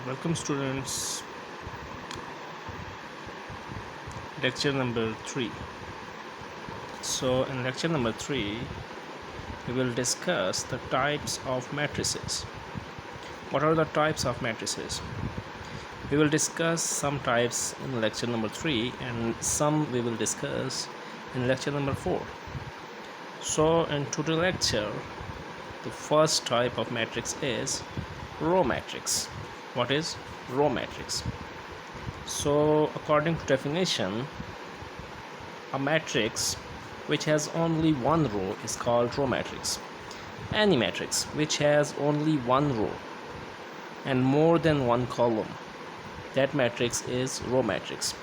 Welcome students, lecture number 3. So in lecture number 3 we will discuss the types of matrices. What are the types of matrices? We will discuss some types in lecture number 3 and some we will discuss in lecture number 4. So in today's lecture, the first type of matrix is row matrix. What is row matrix? So according to definition, a matrix which has only one row is called row matrix. Any matrix which has only one row and more than one column, that matrix is row matrix.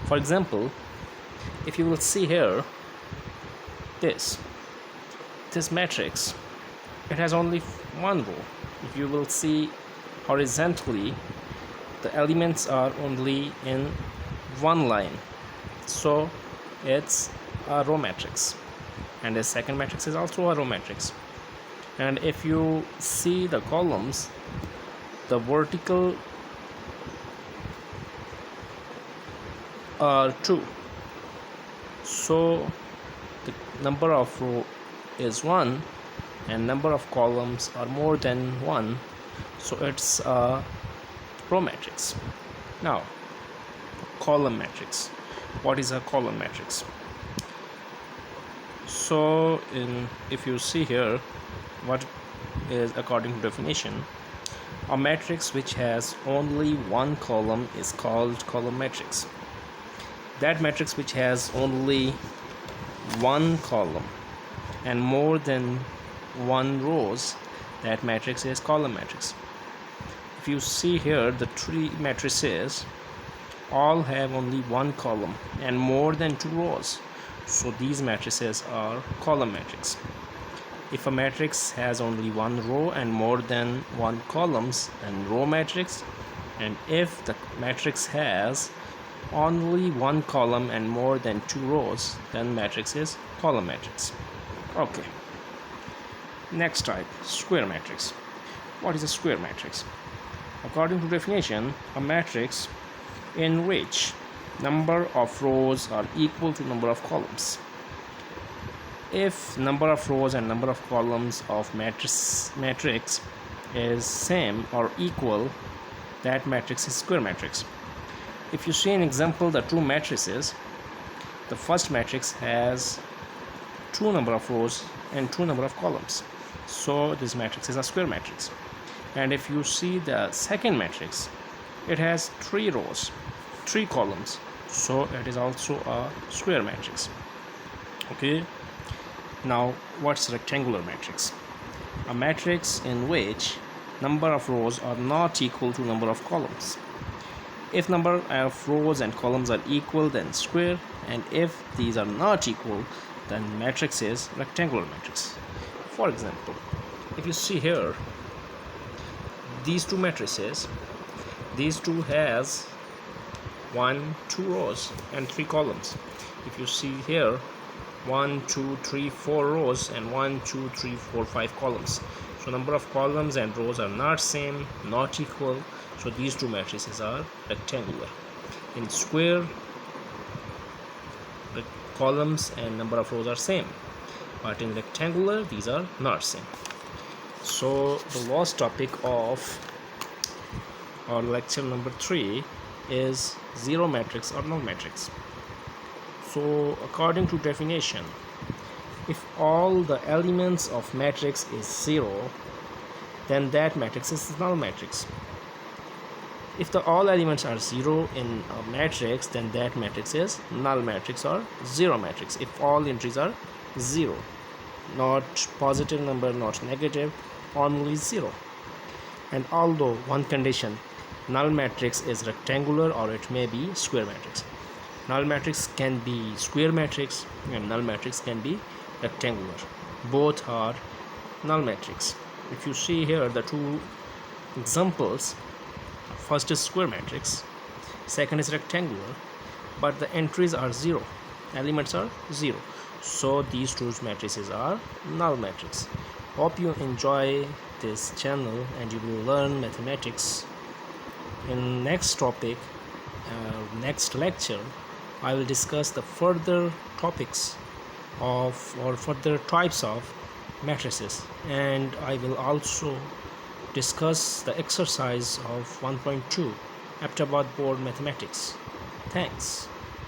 For example, if you will see here this matrix, it has only one row. If you will see horizontally, the elements are only in one line, so it's a row matrix. And the second matrix is also a row matrix. And if you see the columns, the vertical are 2, so the number of row is 1 and number of columns are more than 1, so it's a row matrix. Now, column matrix. What is a column matrix? So if you see here, what is according to definition, a matrix which has only one column is called column matrix. That matrix which has only one column and more than one rows, that matrix is column matrix. If you see here, the three matrices all have only one column and more than 2 rows, so these matrices are column matrix. If a matrix has only one row and more than one columns, then row matrix. And if the matrix has only one column and more than 2 rows, then matrix is column matrix. Okay, next type, square matrix. What is a square matrix? According to definition, a matrix in which number of rows are equal to number of columns. If number of rows and number of columns of matrix is same or equal, that matrix is square matrix. If you see an example, the two matrices, the first matrix has 2 number of rows and 2 number of columns, so this matrix is a square matrix. And if you see the second matrix, it has 3 rows, 3 columns, so it is also a square matrix. Okay, now what's rectangular matrix? A matrix in which number of rows are not equal to number of columns. If number of rows and columns are equal, then square, and if these are not equal, then matrix is rectangular matrix. For example, if you see here, these two matrices, these two has 1, 2 rows and 3 columns. If you see here, 1, 2, 3, 4 rows and 1, 2, 3, 4, 5 columns. So number of columns and rows are not same, not equal, so these two matrices are rectangular. In square, the columns and number of rows are same, but in rectangular, these are not same. So the last topic of our lecture number 3 is zero matrix or null matrix. So according to definition, if all the elements of matrix is 0, then that matrix is null matrix. If the all elements are 0 in a matrix, then that matrix is null matrix or zero matrix. If all entries are 0, not positive number, not negative, only 0. And although one condition, null matrix is rectangular or it may be square matrix. Null matrix can be square matrix and null matrix can be rectangular. Both are null matrix. If you see here the two examples, first is square matrix, second is rectangular, but the entries are 0, elements are 0, so these two matrices are null matrix. Hope you enjoy this channel and you will learn mathematics In next topic, next lecture, I will discuss the further topics of or further types of matrices, and I will also discuss the exercise of 1.2 Abbottabad Board Mathematics. Thanks.